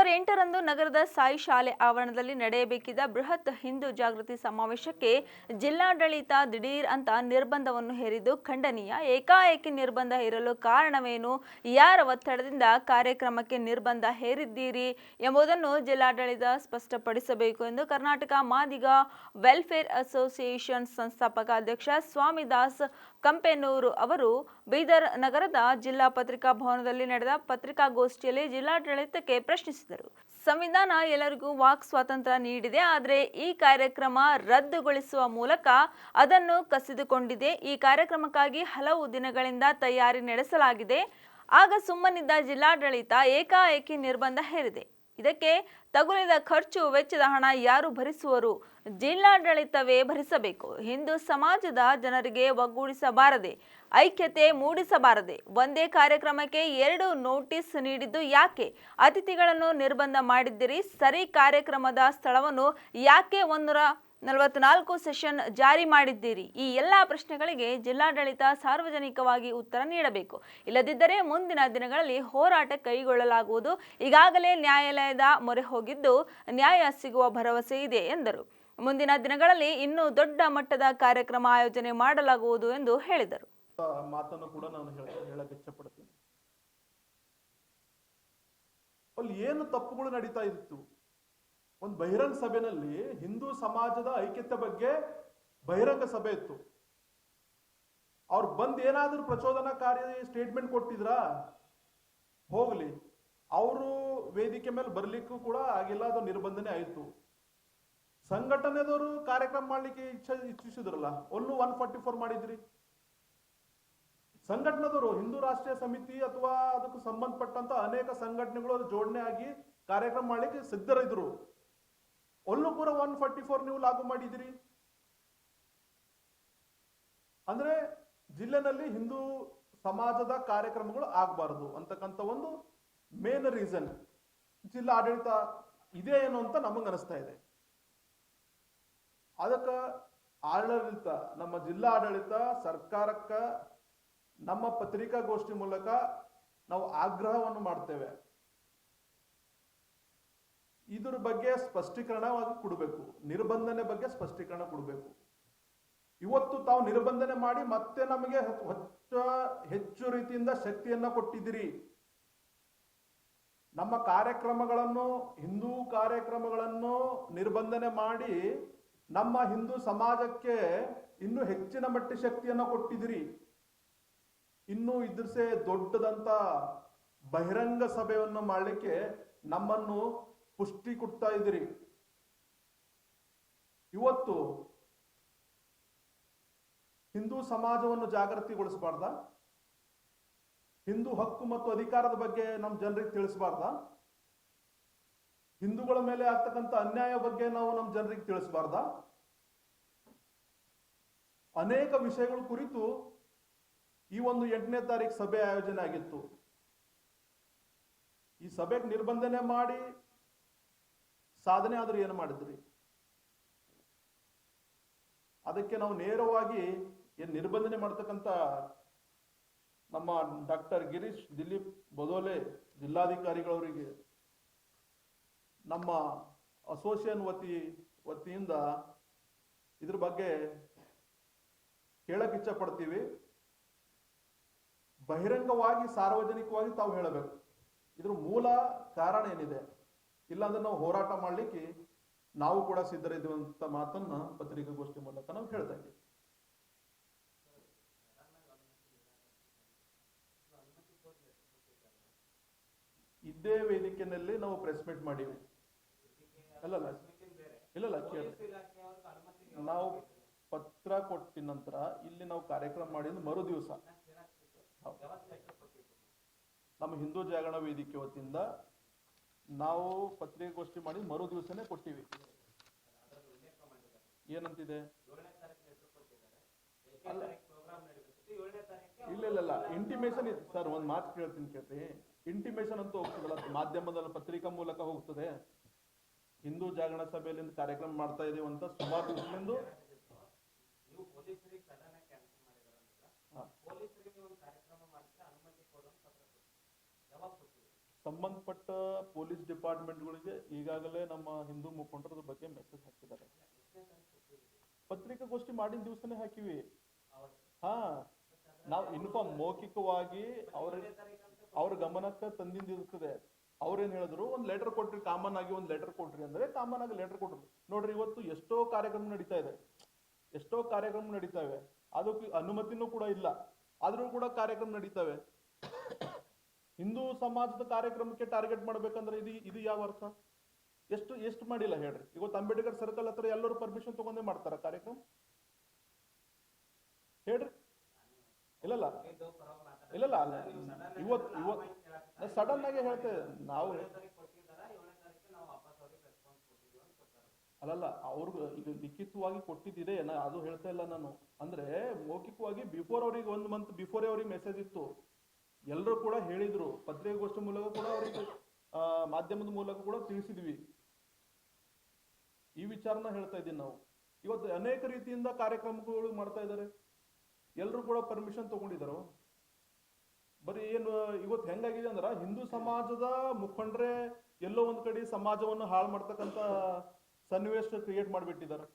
October 8ರಂದು ನಗರದ ಸಾಯಿ ಶಾಲೆ ಆವರಣದಲ್ಲಿ ನಡೆಯಬೇಕಿದ್ದ ಬೃಹತ್ ಹಿಂದೂ ಜಾಗೃತಿ ಸಮಾವೇಶಕ್ಕೆ ಜಿಲ್ಲಾಡಳಿತ ದಿಢೀರ್ ಅಂತ ನಿರ್ಬಂಧವನ್ನು ಹೇರಿದ್ದು ಖಂಡನೀಯ. ಏಕಾಏಕಿ ನಿರ್ಬಂಧ ಹೇರಲು ಕಾರಣವೇನು? ಯಾರ ಒತ್ತಡದಿಂದ ಕಾರ್ಯಕ್ರಮಕ್ಕೆ ನಿರ್ಬಂಧ ಹೇರಿದ್ದೀರಿ ಎಂಬುದನ್ನು ಜಿಲ್ಲಾಡಳಿತ ಸ್ಪಷ್ಟಪಡಿಸಬೇಕು ಎಂದು ಕರ್ನಾಟಕ ಮಾದಿಗ ವೆಲ್ಫೇರ್ ಅಸೋಸಿಯೇಷನ್ ಸಂಸ್ಥಾಪಕ ಅಧ್ಯಕ್ಷ ಸ್ವಾಮಿದಾಸ್ ಕಂಪೆನೂರು ಅವರು ಬೀದರ್ ನಗರದ ಜಿಲ್ಲಾ ಪತ್ರಿಕಾ ಭವನದಲ್ಲಿ ನಡೆದ ಪತ್ರಿಕಾಗೋಷ್ಠಿಯಲ್ಲಿ ಜಿಲ್ಲಾಡಳಿತಕ್ಕೆ ಪ್ರಶ್ನಿಸಿದರು. ಸಂವಿಧಾನ ಎಲ್ಲರಿಗೂ ವಾಕ್ ಸ್ವಾತಂತ್ರ್ಯ ನೀಡಿದೆ, ಆದರೆ ಈ ಕಾರ್ಯಕ್ರಮ ರದ್ದುಗೊಳಿಸುವ ಮೂಲಕ ಅದನ್ನು ಕಸಿದುಕೊಂಡಿದೆ. ಈ ಕಾರ್ಯಕ್ರಮಕ್ಕಾಗಿ ಹಲವು ದಿನಗಳಿಂದ ತಯಾರಿ ನಡೆಸಲಾಗಿದೆ. ಆಗ ಸುಮ್ಮನಿದ್ದ ಜಿಲ್ಲಾಡಳಿತ ಏಕಾಏಕಿ ನಿರ್ಬಂಧ ಹೇರಿದೆ. ಇದಕ್ಕೆ ತಗುಲಿದ ಖರ್ಚು ವೆಚ್ಚದ ಹಣ ಯಾರು ಭರಿಸುವರು? ಜಿಲ್ಲಾಡಳಿತವೇ ಭರಿಸಬೇಕು. ಹಿಂದೂ ಸಮಾಜದ ಜನರಿಗೆ ಒಗ್ಗೂಡಿಸಬಾರದೆ, ಐಕ್ಯತೆ ಮೂಡಿಸಬಾರದೆ. ಒಂದೇ ಕಾರ್ಯಕ್ರಮಕ್ಕೆ 2 ನೋಟಿಸ್ ನೀಡಿದ್ದು ಯಾಕೆ? ಅತಿಥಿಗಳನ್ನು ನಿರ್ಬಂಧ ಮಾಡಿದ್ದೀರಿ ಸರಿ, ಕಾರ್ಯಕ್ರಮದ ಸ್ಥಳವನ್ನು ಯಾಕೆ 144 ಸೆಷನ್ ಜಾರಿ ಮಾಡಿದ್ದೀರಿ? ಈ ಎಲ್ಲ ಪ್ರಶ್ನೆಗಳಿಗೆ ಜಿಲ್ಲಾಡಳಿತ ಸಾರ್ವಜನಿಕವಾಗಿ ಉತ್ತರ ನೀಡಬೇಕು. ಇಲ್ಲದಿದ್ದರೆ ಮುಂದಿನ ದಿನಗಳಲ್ಲಿ ಹೋರಾಟ ಕೈಗೊಳ್ಳಲಾಗುವುದು. ಈಗಾಗಲೇ ನ್ಯಾಯಾಲಯದ ಮೊರೆ ಹೋಗಿದ್ದು ನ್ಯಾಯ ಸಿಗುವ ಭರವಸೆ ಇದೆ ಎಂದರು. ಮುಂದಿನ ದಿನಗಳಲ್ಲಿ ಇನ್ನೂ ದೊಡ್ಡ ಮಟ್ಟದ ಕಾರ್ಯಕ್ರಮ ಆಯೋಜನೆ ಮಾಡಲಾಗುವುದು ಎಂದು ಹೇಳಿದರು. ಮಾತನ್ನು ಕೂಡ ನಾನು ಹೇಳಕ್ಕೆ ಇಚ್ಛಪಡ್ತೀನಿ. ಅಲ್ಲಿ ಏನು ತಪ್ಪುಗಳು ನಡೀತಾ ಇತ್ತು? ಒಂದು ಬಹಿರಂಗ ಸಭೆಯಲ್ಲಿ ಹಿಂದೂ ಸಮಾಜದ ಐಕ್ಯತೆ ಬಗ್ಗೆ ಬಹಿರಂಗ ಸಭೆ ಇತ್ತು. ಅವ್ರು ಬಂದು ಏನಾದ್ರೂ ಪ್ರಚೋದನಕಾರಿ ಸ್ಟೇಟ್ಮೆಂಟ್ ಕೊಟ್ಟಿದ್ರಾ? ಹೋಗ್ಲಿ, ಅವರು ವೇದಿಕೆ ಮೇಲೆ ಬರ್ಲಿಕ್ಕೂ ಕೂಡ ಆಗಿಲ್ಲ, ಅದು ನಿರ್ಬಂಧನೆ ಆಯ್ತು. ಸಂಘಟನೆದವರು ಕಾರ್ಯಕ್ರಮ ಮಾಡ್ಲಿಕ್ಕೆ ಇಚ್ಛಿಸಿದ್ರಲ್ಲ, ಅಲ್ಲೂ 144 ಮಾಡಿದ್ರಿ. ಸಂಘಟನೆದವರು ಹಿಂದೂ ರಾಷ್ಟ್ರೀಯ ಸಮಿತಿ ಅಥವಾ ಅದಕ್ಕೆ ಸಂಬಂಧಪಟ್ಟಂತ ಅನೇಕ ಸಂಘಟನೆಗಳು ಜೋಡಣೆ ಆಗಿ ಕಾರ್ಯಕ್ರಮ ಮಾಡ್ಲಿಕ್ಕೆ ಸಿದ್ಧರಿದ್ರು. ಅಲ್ಲೂ ಕೂಡ 144 ನೀವು ಲಾಗು ಮಾಡಿದಿರಿ. ಅಂದ್ರೆ ಜಿಲ್ಲೆನಲ್ಲಿ ಹಿಂದೂ ಸಮಾಜದ ಕಾರ್ಯಕ್ರಮಗಳು ಆಗಬಾರದು ಅಂತಕ್ಕಂಥ ಒಂದು ಮೇನ್ ರೀಸನ್ ಜಿಲ್ಲಾ ಆಡಳಿತ ಇದೆ ಏನು ಅಂತ ನಮಗೆ ಅನಿಸ್ತಾ ಇದೆ. ಅದಕ್ಕೆ ಆಡಳಿತ, ನಮ್ಮ ಜಿಲ್ಲಾ ಆಡಳಿತ ಸರ್ಕಾರಕ್ಕ ನಮ್ಮ ಪತ್ರಿಕಾಗೋಷ್ಠಿ ಮೂಲಕ ನಾವು ಆಗ್ರಹವನ್ನು ಮಾಡ್ತೇವೆ. ಇದ್ರ ಬಗ್ಗೆ ಸ್ಪಷ್ಟೀಕರಣವಾಗಿ ಕೊಡಬೇಕು, ನಿರ್ಬಂಧನೆ ಬಗ್ಗೆ ಸ್ಪಷ್ಟೀಕರಣ ಕೊಡಬೇಕು. ಇವತ್ತು ತಾವು ನಿರ್ಬಂಧನೆ ಮಾಡಿ ಮತ್ತೆ ನಮಗೆ ಹೆಚ್ಚು ರೀತಿಯಿಂದ ಶಕ್ತಿಯನ್ನ ಕೊಟ್ಟಿದ್ದೀರಿ. ನಮ್ಮ ಕಾರ್ಯಕ್ರಮಗಳನ್ನು, ಹಿಂದೂ ಕಾರ್ಯಕ್ರಮಗಳನ್ನು ನಿರ್ಬಂಧನೆ ಮಾಡಿ ನಮ್ಮ ಹಿಂದೂ ಸಮಾಜಕ್ಕೆ ಇನ್ನೂ ಹೆಚ್ಚಿನ ಮಟ್ಟ ಶಕ್ತಿಯನ್ನ ಕೊಟ್ಟಿದ್ದೀರಿ. ಇನ್ನು ಇದ್ರಸೆ ದೊಡ್ಡದಂತ ಬಹಿರಂಗ ಸಭೆಯನ್ನು ಮಾಡಲಿಕ್ಕೆ ನಮ್ಮನ್ನು ಪುಷ್ಟಿ ಕೊಡ್ತಾ ಇದ್ದೀರಿ. ಇವತ್ತು ಹಿಂದೂ ಸಮಾಜವನ್ನು ಜಾಗೃತಿಗೊಳಿಸಬಾರ್ದ? ಹಿಂದೂ ಹಕ್ಕು ಮತ್ತು ಅಧಿಕಾರದ ಬಗ್ಗೆ ನಮ್ಮ ಜನರಿಗೆ ತಿಳಿಸಬಾರ್ದ? ಹಿಂದೂಗಳ ಮೇಲೆ ಆಗ್ತಕ್ಕಂಥ ಅನ್ಯಾಯ ಬಗ್ಗೆ ನಾವು ನಮ್ಮ ಜನರಿಗೆ ತಿಳಿಸಬಾರ್ದ? ಅನೇಕ ವಿಷಯಗಳ ಕುರಿತು ಈ ಒಂದು 8ನೇ ತಾರೀಕು ಸಭೆ ಆಯೋಜನೆ ಆಗಿತ್ತು. ಈ ಸಭೆಗೆ ನಿರ್ಬಂಧನೆ ಮಾಡಿ ಸಾಧನೆ ಆದ್ರೂ ಏನು ಮಾಡಿದ್ರಿ? ಅದಕ್ಕೆ ನಾವು ನೇರವಾಗಿ ಏನ್ ನಿರ್ಬಂಧನೆ ಮಾಡ್ತಕ್ಕಂಥ ನಮ್ಮ ಡಾಕ್ಟರ್ ಗಿರೀಶ್ ದಿಲೀಪ್ ಬದೋಲೆ ಜಿಲ್ಲಾಧಿಕಾರಿಗಳವರಿಗೆ ನಮ್ಮ ಅಸೋಸಿಯೇಷನ್ ವತಿಯಿಂದ ಇದ್ರ ಬಗ್ಗೆ ಹೇಳಕ್ ಇಚ್ಛೆ ಪಡ್ತೀವಿ. ಬಹಿರಂಗವಾಗಿ ಸಾರ್ವಜನಿಕವಾಗಿ ತಾವು ಹೇಳಬೇಕು ಇದ್ರ ಮೂಲ ಕಾರಣ ಏನಿದೆ. ಇಲ್ಲಾಂದ್ರೆ ನಾವು ಹೋರಾಟ ಮಾಡ್ಲಿಕ್ಕೆ ನಾವು ಕೂಡ ಸಿದ್ಧರಿದ್ದೀವಿ ಅಂತ ಮಾತನ್ನ ಪತ್ರಿಕಾಗೋಷ್ಠಿ ಮೂಲಕ ನಾವು ಹೇಳ್ತಾ ಇದ್ದೀವಿ. ಇದೇ ವೇದಿಕೆಯಲ್ಲಿ ನಾವು ಪ್ರೆಸ್ ಮೀಟ್ ಮಾಡೀವಿ. ಇಲ್ಲ ನಾವು ಪತ್ರ ಕೊಟ್ಟಿದ ನಂತರ ಇಲ್ಲಿ ನಾವು ಕಾರ್ಯಕ್ರಮ ಮಾಡಿದ ಮರು ದಿವಸ ನಮ್ಮ ಹಿಂದೂ ಜಾಗರಣ ವೇದಿಕೆ ವತಿಯಿಂದ ನಾವು ಪತ್ರಿಕಾಗೋಷ್ಠಿ ಮಾಡಿ ಮರು ದಿವಸನೇ ಕೊಟ್ಟಿವಿ. ಏನಂತಿದೆ? ಇಲ್ಲ ಇಂಟಿಮೇಷನ್ ಸರ್, ಒಂದ್ ಮಾತು ಕೇಳ್ತೀನಿ. ಇಂಟಿಮೇಷನ್ ಅಂತ ಹೋಗ್ತದಲ್ಲ, ಮಾಧ್ಯಮದಲ್ಲಿ ಪತ್ರಿಕಾ ಮೂಲಕ ಹೋಗ್ತದೆ. ಹಿಂದೂ ಜಾಗರಣ ಸಭೆಯಲ್ಲಿ ಕಾರ್ಯಕ್ರಮ ಮಾಡ್ತಾ ಇದೀವಿ ಅಂತ ಸುಮಾರು ದಿವಸದಿಂದ ಸಂಬಂಧಪಟ್ಟ ಪೊಲೀಸ್ ಡಿಪಾರ್ಟ್ಮೆಂಟ್ಗಳಿಗೆ ಈಗಾಗಲೇ ನಮ್ಮ ಹಿಂದೂ ಮುಖಂಡರ ಬಗ್ಗೆ ಮೆಸೇಜ್ ಹಾಕಿದ್ದಾರೆ. ಪತ್ರಿಕಾಗೋಷ್ಠಿ ಮಾಡಿದ ದಿವಸನೇ ಹಾಕಿವಿ. ಹಾ, ನಾವು ಇನ್ಫಾರ್ಮ್ ಮೌಖಿಕವಾಗಿ ಅವ್ರ ಗಮನಕ್ಕೆ ತಂದಿಂದಿರ್ತದೆ. ಅವ್ರೇನ್ ಹೇಳಿದ್ರು, ಒಂದ್ ಲೆಟರ್ ಕೊಟ್ರಿ, ಕಾಮನ್ ಆಗಿ ಒಂದ್ ಲೆಟರ್ ಕೊಟ್ರಿ ಅಂದ್ರೆ ಕಾಮನ್ ಆಗಿ ಲೆಟರ್ ಕೊಟ್ರು. ನೋಡ್ರಿ, ಇವತ್ತು ಎಷ್ಟೋ ಕಾರ್ಯಕ್ರಮ ನಡೀತಾ ಇದೆ, ಅದಕ್ಕೆ ಅನುಮತಿನೂ ಕೂಡ ಇಲ್ಲ, ಆದ್ರೂ ಕೂಡ ಕಾರ್ಯಕ್ರಮ ನಡೀತಾವೆ. ಹಿಂದೂ ಸಮಾಜದ ಕಾರ್ಯಕ್ರಮಕ್ಕೆ ಟಾರ್ಗೆಟ್ ಮಾಡ್ಬೇಕಂದ್ರೆ ಇದು ಯಾವ ಅರ್ಥ? ಎಷ್ಟು ಮಾಡಿಲ್ಲ ಹೇಳ್ರಿ. ಇವತ್ತು ಅಂಬೇಡ್ಕರ್ ಸರ್ಕಲ್ ಹತ್ರ ಎಲ್ಲರೂ ಪರ್ಮಿಷನ್ ತಗೊಂಡೇ ಮಾಡ್ತಾರ ಕಾರ್ಯಕ್ರಮ? ಹೇಳ್ರಿ. ಇಲ್ಲಲ್ಲ ಇವತ್ತು ಸಡನ್ ಆಗಿ ಹೇಳ್ತೇವೆ ನಾವು. ಅಲ್ಲಲ್ಲ, ಅವ್ರಿಗೆ ಈಗ ಲಿಖಿತವಾಗಿ ಕೊಟ್ಟಿದ್ದಿದೆ, ಅದು ಹೇಳ್ತಾ ಇಲ್ಲ ನಾನು. ಅಂದ್ರೆ ಮೌಖಿಕವಾಗಿ ಬಿಫೋರ್ ಅವ್ರಿಗೆ 1 ಮಂತ್ ಬಿಫೋರ್ ಅವ್ರಿಗೆ ಮೆಸೇಜ್ ಇತ್ತು. ಎಲ್ಲರೂ ಕೂಡ ಹೇಳಿದ್ರು, ಪತ್ರಿಕಾಗೋಷ್ಠಿ ಮೂಲಕ ಕೂಡ ಅವರಿಗೆ ಮಾಧ್ಯಮದ ಮೂಲಕ ಕೂಡ ತಿಳಿಸಿದ್ವಿ. ಈ ವಿಚಾರನ ಹೇಳ್ತಾ ಇದ್ದೀನಿ ನಾವು. ಇವತ್ತು ಅನೇಕ ರೀತಿಯಿಂದ ಕಾರ್ಯಕ್ರಮಗಳು ಮಾಡ್ತಾ ಇದ್ದಾರೆ, ಎಲ್ಲರೂ ಕೂಡ ಪರ್ಮಿಷನ್ ತಗೊಂಡಿದ್ದಾರೆ. ಬರೀ ಏನು ಇವತ್ತು ಹೆಂಗಾಗಿದೆ ಅಂದ್ರ, ಹಿಂದೂ ಸಮಾಜದ ಮುಖಂಡ್ರೆ ಎಲ್ಲೋ ಒಂದ್ ಕಡೆ ಸಮಾಜವನ್ನು ಹಾಳು ಮಾಡ್ತಕ್ಕಂತ ಸನ್ನಿವೇಶ ಕ್ರಿಯೇಟ್ ಮಾಡಿಬಿಟ್ಟಿದ್ದಾರೆ.